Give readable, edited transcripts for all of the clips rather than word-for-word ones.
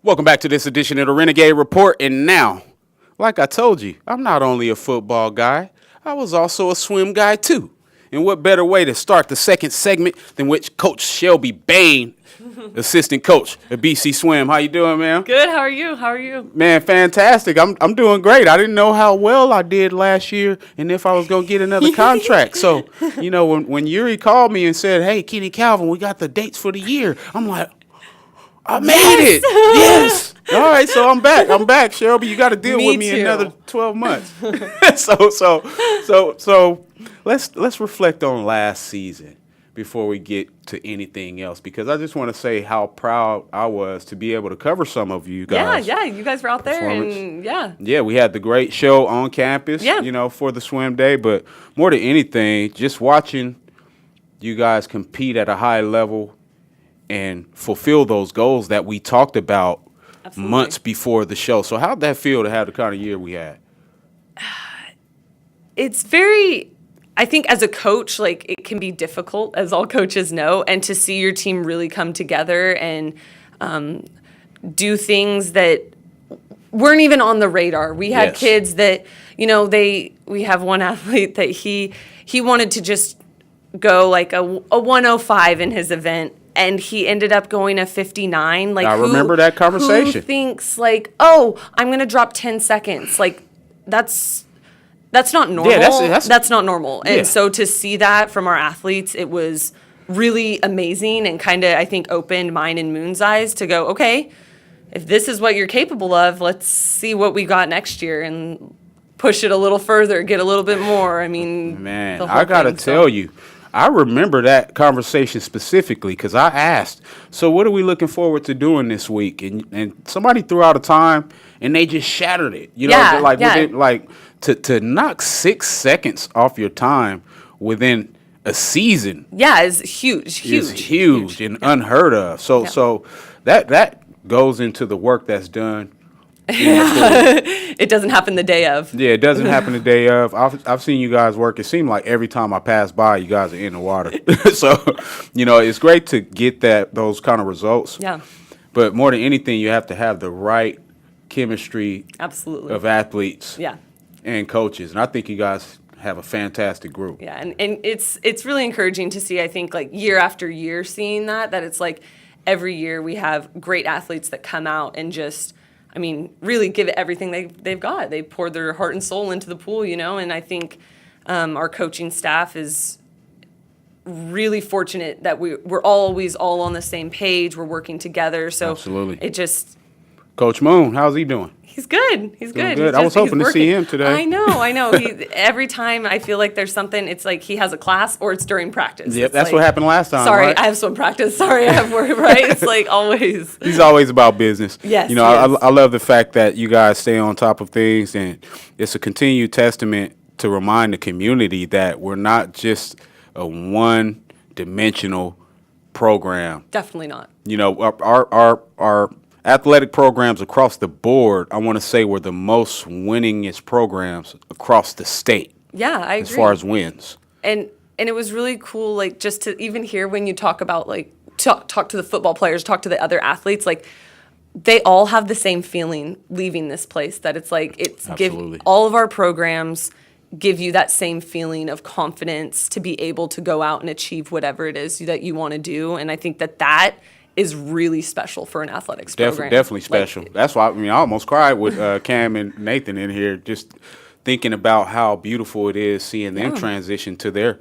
Welcome back to this edition of the Renegade Report. And now, like I told you, I'm not only a football guy, I was also a swim guy too. And what better way to start the second segment than with Coach Shelby Bayne, assistant coach at BC Swim. How you doing, man? Good. How are you? How are you? Man, fantastic. I'm doing great. I didn't know how well I did last year and if I was going to get another contract. So, when Yuri called me and said, "Hey, Kenny Calvin, we got the dates for the year," I'm like, I made it. Yes. All right, so I'm back, Shelby. You got to deal with me another 12 months. So let's reflect on last season before we get to anything else, because I just want to say how proud I was to be able to cover some of you guys. Yeah, you guys were out there, and yeah, we had the great show on campus, for the swim day, but more than anything, just watching you guys compete at a high level and fulfill those goals that we talked about months before the show. So how'd that feel to have the kind of year we had? It's very, I think as a coach, like, it can be difficult, as all coaches know, and to see your team really come together and do things that weren't even on the radar. We had kids that, we have one athlete that he wanted to just go like a 105 in his event, and he ended up going a 59. Like, I remember that conversation. Who thinks like, oh, I'm going to drop 10 seconds? Like, that's not normal. Yeah, that's not normal. Yeah. And so to see that from our athletes, it was really amazing and kind of, I think, opened mine and Moon's eyes to go, okay, if this is what you're capable of, let's see what we got next year and push it a little further, get a little bit more. I mean, man, I got to tell you, I remember that conversation specifically because I asked, so what are we looking forward to doing this week? And somebody threw out a time, and they just shattered it. To knock 6 seconds off your time within a season. Yeah, is huge. And unheard of. So that goes into the work that's done. It doesn't happen the day of. Yeah, it doesn't happen the day of. I've seen you guys work. It seemed like every time I pass by, you guys are in the water. So, it's great to get those kind of results. Yeah. But more than anything, you have to have the right chemistry of athletes and coaches. And I think you guys have a fantastic group. Yeah, and it's really encouraging to see, I think, like, year after year seeing that it's like every year we have great athletes that come out and just, I mean, really give it everything they've got. They pour their heart and soul into the pool, and I think our coaching staff is really fortunate that we're always all on the same page. We're working together. So absolutely. It just... Coach Moon, how's he doing? He's good. He's good. I was hoping to see him today. I know. Every time I feel like there's something, it's like he has a class or it's during practice. Yep, that's what happened last time. Sorry, right? I have swim practice. Sorry, I have work, right? It's like always. He's always about business. Yes. I love the fact that you guys stay on top of things, and it's a continued testament to remind the community that we're not just a one-dimensional program. Definitely not. Our athletic programs across the board, I want to say, were the most winningest programs across the state. Yeah, I agree. As far as wins. And it was really cool, like, just to even hear when you talk about, like, talk to the football players, talk to the other athletes, like, they all have the same feeling leaving this place, that it's like, all of our programs give you that same feeling of confidence to be able to go out and achieve whatever it is that you want to do. And I think that is really special for an athletics program. Definitely special. That's why I almost cried with Cam and Nathan in here, just thinking about how beautiful it is seeing them transition to their,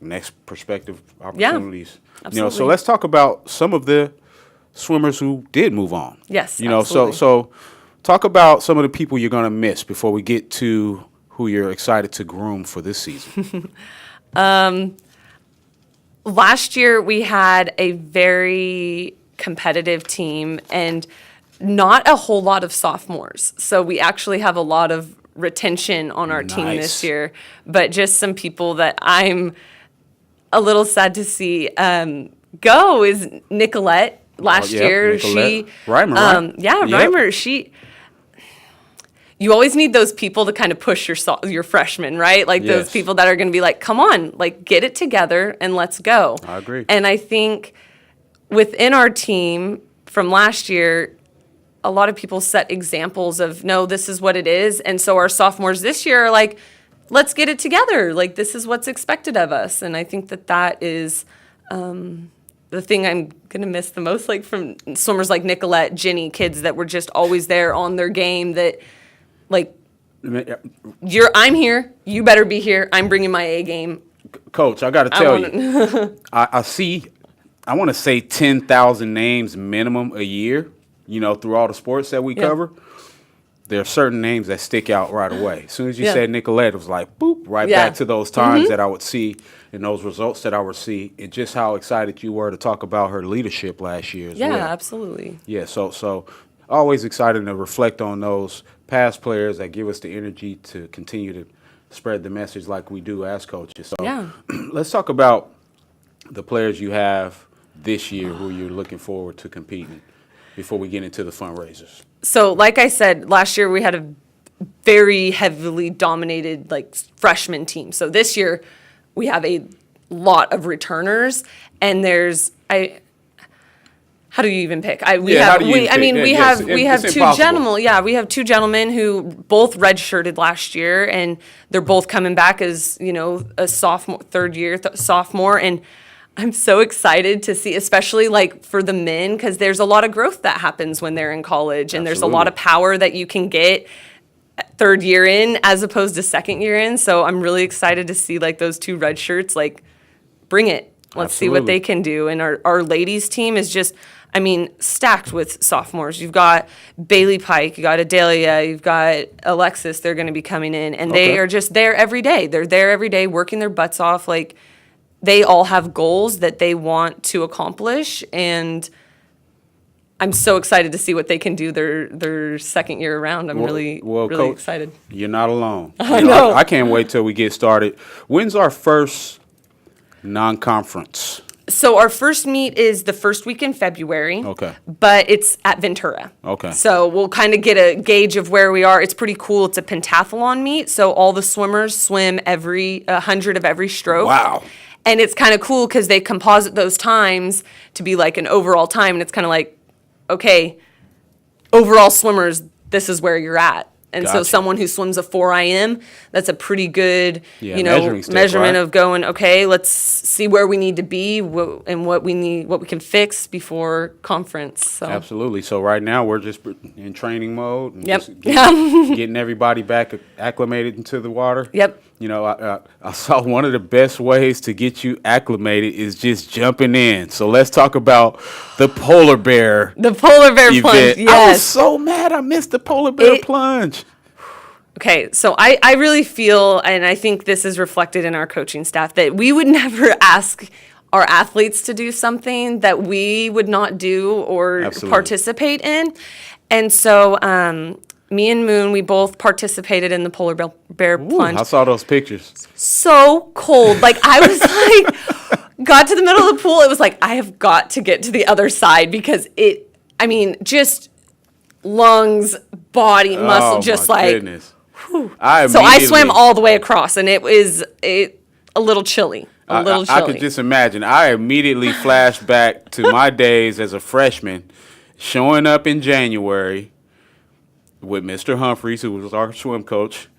next perspective opportunities. Absolutely. So let's talk about some of the swimmers who did move on. Yes, absolutely. So talk about some of the people you're going to miss before we get to who you're excited to groom for this season. Last year, we had a very competitive team and not a whole lot of sophomores. So we actually have a lot of retention on our team this year, but just some people that I'm a little sad to see go is Nicolette. Last year, Nicolette. Reimer, Reimer. You always need those people to kind of push your freshmen, right? Like those people that are going to be like, come on, like, get it together and let's go. I agree. And I think within our team from last year, a lot of people set examples of, no, this is what it is. And so our sophomores this year are like, let's get it together. Like, this is what's expected of us. And I think that is the thing I'm going to miss the most, like from swimmers like Nicolette, Ginny, kids that were just always there on their game that, like, I'm here, you better be here, I'm bringing my A game. Coach, I got to tell you, I want to say 10,000 names minimum a year, through all the sports that we cover. There are certain names that stick out right away. As soon as you said Nicolette, it was like, boop, right back to those times that I would see and those results that I would see, and just how excited you were to talk about her leadership last year as well. Yeah, absolutely. Yeah, so always excited to reflect on those past players that give us the energy to continue to spread the message like we do as coaches. So let's talk about the players you have this year who you're looking forward to competing before we get into the fundraisers. So like I said, last year we had a very heavily dominated like freshman team. So this year we have a lot of returners, and how do you even pick? We have two gentlemen. Yeah, we have two gentlemen who both redshirted last year, and they're both coming back as, a sophomore, third year sophomore, and I'm so excited to see, especially like for the men, because there's a lot of growth that happens when they're in college, and there's a lot of power that you can get third year in as opposed to second year in. So I'm really excited to see like those two red shirts, like, bring it. Let's see what they can do. And our ladies team is just, stacked with sophomores. You've got Bailey Pike, you got Adelia, you've got Alexis. They're going to be coming in, and they are just there every day. They're there every day working their butts off. Like, they all have goals that they want to accomplish, and I'm so excited to see what they can do their second year around. I'm really Coach, excited. You're not alone. I know. I can't wait till we get started. When's our first non-conference? So our first meet is the first week in February. Okay. But it's at Ventura. Okay. So we'll kind of get a gauge of where we are. It's pretty cool. It's a pentathlon meet, so all the swimmers swim 100 of every stroke. Wow. And it's kind of cool because they composite those times to be like an overall time, and it's kind of like, okay, overall swimmers, this is where you're at. And so someone who swims a 4 IM, that's a pretty good, measurement of going, okay, let's see where we need to be and what we can fix before conference. So. Absolutely. So right now we're just in training mode. And Yep. Getting everybody back acclimated into the water. Yep. I saw one of the best ways to get you acclimated is just jumping in. So let's talk about the polar bear. The polar bear event. plunge. Yes. I was so mad I missed the polar bear plunge. Okay, so I really feel, and I think this is reflected in our coaching staff, that we would never ask our athletes to do something that we would not do or participate in. And so me and Moon, we both participated in the polar bear plunge. I saw those pictures. So cold. Like, I was like, got to the middle of the pool. It was like, I have got to get to the other side because just lungs, body, muscle, just like. Goodness. So I swam all the way across, and it was a little chilly. I could just imagine. I immediately flashed back to my days as a freshman, showing up in January with Mr. Humphreys, who was our swim coach,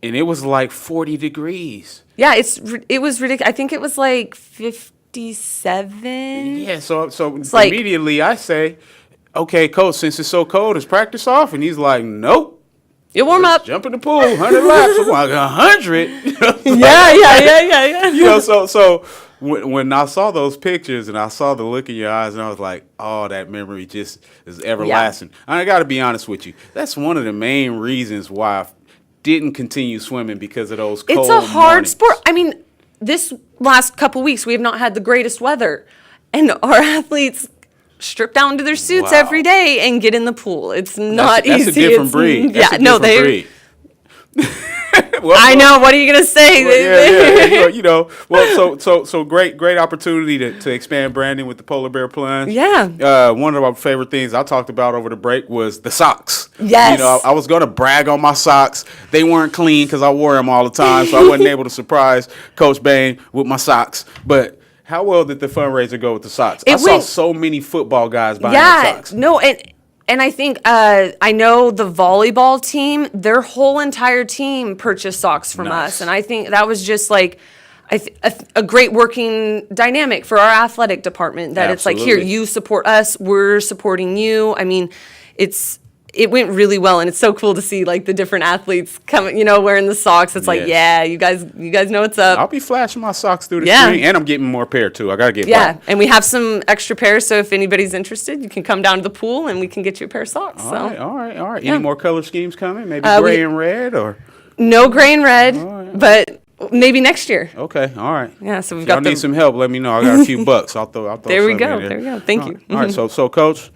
and it was like 40 degrees. Yeah, it was ridiculous. I think it was like 57. Yeah, so immediately I say, okay, coach, since it's so cold, is practice off? And he's like, nope. You warm up. Jump in the pool, 100 laps. I'm like, 100? Yeah. So when I saw those pictures and I saw the look in your eyes, and I was like, oh, that memory just is everlasting. Yeah. I got to be honest with you. That's one of the main reasons why I didn't continue swimming, because of those cold mornings. It's a hard sport. This last couple weeks, we have not had the greatest weather. And our athletes strip down to their suits every day and get in the pool. It's not easy. That's a different breed. Breed. I know. What are you gonna say? So great opportunity to expand branding with the polar bear plunge. Yeah. One of our favorite things I talked about over the break was the socks. Yes. I was gonna brag on my socks. They weren't clean because I wore them all the time, so I wasn't able to surprise Coach Bayne with my socks. But how well did the fundraiser go with the socks? I saw so many football guys buying the socks. No, and And I think I know the volleyball team, their whole entire team purchased socks from Nice. us. And I think that was just like a great working dynamic for our athletic department, that it's like, here, Absolutely. you support us, we're supporting you. I mean, it went really well, and it's so cool to see like the different athletes coming, wearing the socks. It's like, Yes. yeah, you guys know what's up. I'll be flashing my socks through the Yeah. screen, and I'm getting more pair too. I gotta get Yeah, more. and we have some extra pairs, so if anybody's interested, you can come down to the pool and we can get you a pair of socks. All So right. Yeah. Any more color schemes coming? Maybe we- gray and red, or no gray and red, right. but maybe next year. okay, all right. Yeah, so we've If y'all got need some help, let me know. I got a few bucks. I'll throw. There we something go. in There we go. Thank you. All right. So Coach,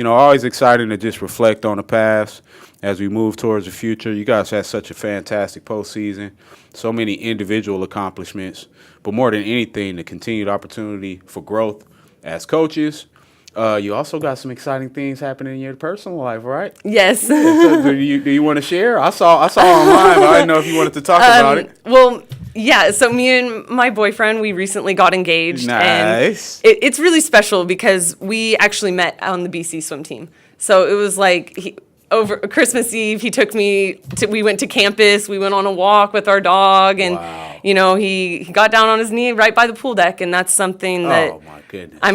always exciting to just reflect on the past as we move towards the future. You guys had such a fantastic postseason, so many individual accomplishments, but more than anything, the continued opportunity for growth as coaches. You also got some exciting things happening in your personal life, right? Yes. So do you want to share? I saw online, but I didn't know if you wanted to talk about it. Well, yeah. So me and my boyfriend, we recently got engaged. Nice. And it's really special because we actually met on the BC swim team. So it was like over Christmas Eve, he took me we went to campus. We went on a walk with our dog, and Wow. he got down on his knee right by the pool deck, and that's something that Oh my goodness. I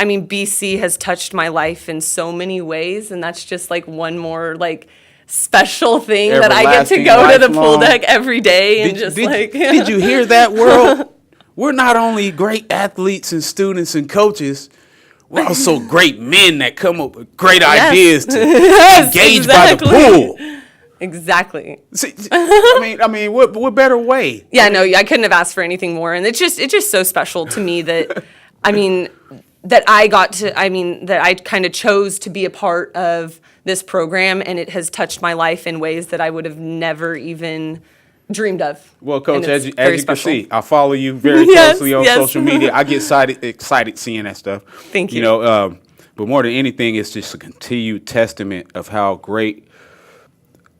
mean, BC has touched my life in so many ways, and that's just like one more like special thing that I get to Everlasting, go to the pool lifelong. deck every day and Did you hear that, world? We're not only great athletes and students and coaches, we're also great men that come up with great ideas to engage by the pool. Exactly. See, I mean, what better way? Yeah, no, I couldn't have asked for anything more, and it's just so special to me that that I kind of chose to be a part of this program, and it has touched my life in ways that I would have never even dreamed of. Well, Coach, And as it's you very can special. see, I follow you very Yes, closely on yes. social media. I get excited seeing that stuff. Thank you. But more than anything, it's just a continued testament of how great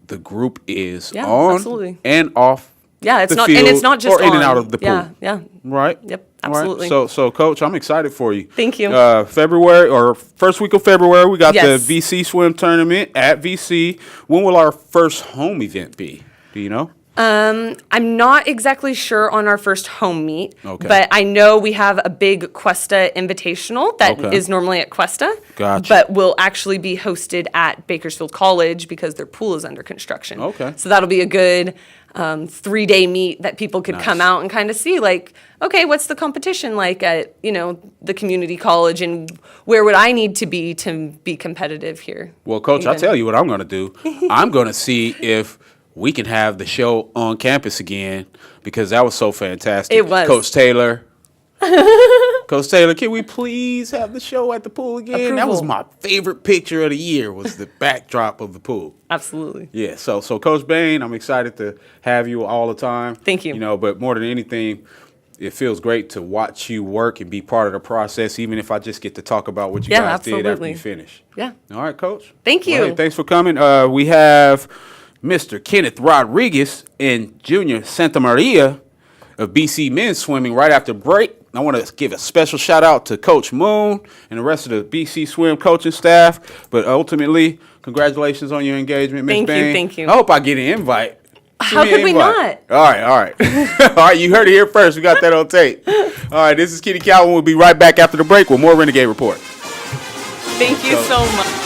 the group is Yeah, on absolutely. and off. Yeah, it's the not, field, and it's not just or in and on. out of the pool. Yeah. Right. Yep, All right. absolutely. So, Coach, I'm excited for you. Thank you. February or first week of February, we got Yes. the VC swim tournament at VC. When will our first home event be? Do you know? I'm not exactly sure on our first home meet, Okay. but I know we have a big Cuesta Invitational that is Okay. normally at Cuesta, Gotcha. but will actually be hosted at Bakersfield College because their pool is under construction. Okay. So that'll be a good 3-day meet that people could come Nice. out and kind of see, like, okay, what's the competition like at, the community college, and where would I need to be competitive here? Well, Coach, I'll Even. tell you what I'm going to do. I'm going to see if we can have the show on campus again because that was so fantastic. It was. Coach Taylor, can we please have the show at the pool again? That was Approval. my favorite picture of the year was the backdrop of the pool. Absolutely. Yeah, so Coach Bayne, I'm excited to have you all the time. Thank you. But more than anything, it feels great to watch you work and be part of the process, even if I just get to talk about what you Yeah, guys did after absolutely. you finish. Yeah. All right, Coach. Thank you. Well, hey, thanks for coming. We have Mr. Kenneth Rodriguez and Junior Santa Maria of BC Men's Swimming right after break. I want to give a special shout out to Coach Moon and the rest of the BC Swim coaching staff. But ultimately, congratulations on your engagement, Ms. Thank you, Bayne. thank you. I hope I get an invite. How Shoot me could we an invite. not? All right. All right, you heard it here first. We got that on tape. All right, this is Kitty Calvin. We'll be right back after the break with more Renegade Report. Thank you so much.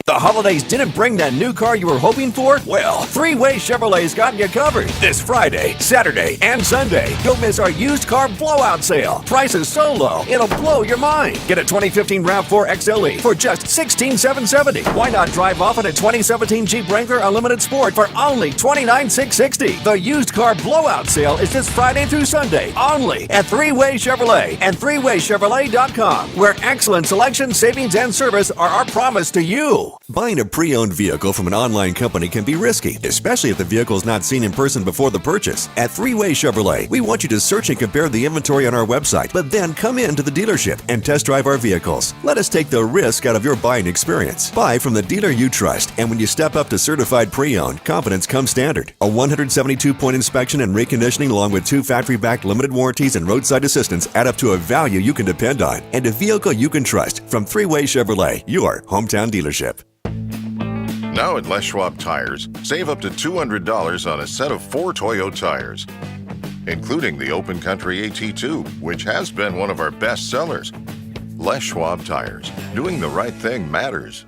The holidays didn't bring that new car you were hoping for? Well, Three-Way Chevrolet's got you covered. This Friday, Saturday, and Sunday, don't miss our used car blowout sale. Prices so low, it'll blow your mind. Get a 2015 RAV4 XLE for just $16,770. Why not drive off in a 2017 Jeep Wrangler Unlimited Sport for only $29,660? The used car blowout sale is this Friday through Sunday, only at Three-Way Chevrolet and threewaychevrolet.com, where excellent selection, savings, and service are our promise to you. Buying a pre-owned vehicle from an online company can be risky, especially if the vehicle is not seen in person before the purchase. At Three-Way Chevrolet, we want you to search and compare the inventory on our website, but then come in to the dealership and test drive our vehicles. Let us take the risk out of your buying experience. Buy from the dealer you trust, and when you step up to certified pre-owned, confidence comes standard. A 172-point inspection and reconditioning along with 2 factory-backed limited warranties and roadside assistance add up to a value you can depend on and a vehicle you can trust from Three-Way Chevrolet, your hometown dealership. Now at Les Schwab Tires, save up to $200 on a set of 4 Toyo tires, including the Open Country AT2, which has been one of our best sellers. Les Schwab Tires, doing the right thing matters.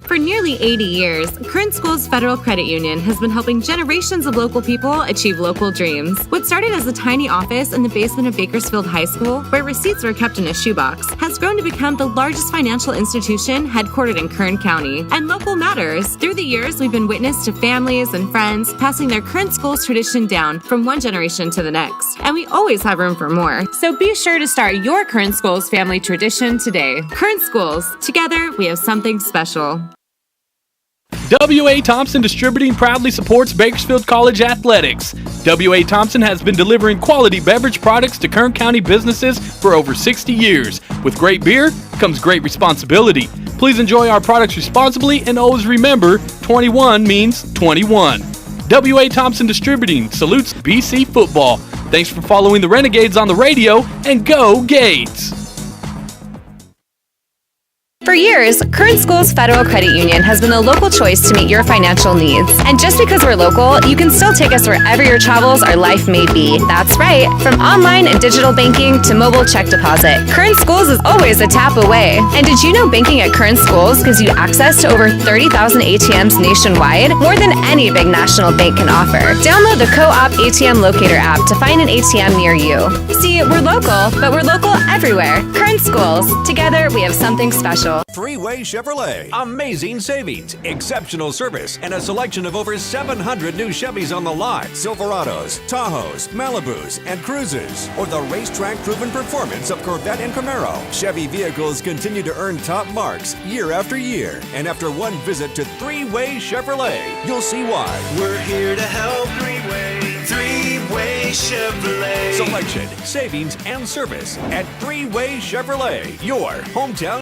For nearly 80 years, Current Schools Federal Credit Union has been helping generations of local people achieve local dreams. What started as a tiny office in the basement of Bakersfield High School, where receipts were kept in a shoebox, has grown to become the largest financial institution headquartered in Kern County. And local matters. Through the years, we've been witness to families and friends passing their Current Schools tradition down from one generation to the next. And we always have room for more. So be sure to start your Current Schools family tradition today. Current Schools, together we have something special. W.A. Thompson Distributing proudly supports Bakersfield College athletics. W.A. Thompson has been delivering quality beverage products to Kern County businesses for over 60 years. With great beer comes great responsibility. Please enjoy our products responsibly and always remember, 21 means 21. W.A. Thompson Distributing salutes BC football. Thanks for following the Renegades on the radio, and go Gates! For years, Current Schools Federal Credit Union has been the local choice to meet your financial needs. And just because we're local, you can still take us wherever your travels or life may be. That's right. From online and digital banking to mobile check deposit, Current Schools is always a tap away. And did you know banking at Current Schools gives you access to over 30,000 ATMs nationwide? More than any big national bank can offer. Download the Co-op ATM Locator app to find an ATM near you. See, we're local, but we're local everywhere. Current Schools. Together, we have something special. Three-Way Chevrolet. Amazing savings, exceptional service, and a selection of over 700 new Chevys on the lot. Silverados, Tahoes, Malibus, and Cruises. Or the racetrack-proven performance of Corvette and Camaro. Chevy vehicles continue to earn top marks year after year. And after one visit to Three-Way Chevrolet, you'll see why. We're here to help. Three-Way Chevrolet. Selection, savings, and service at Three-Way Chevrolet, your hometown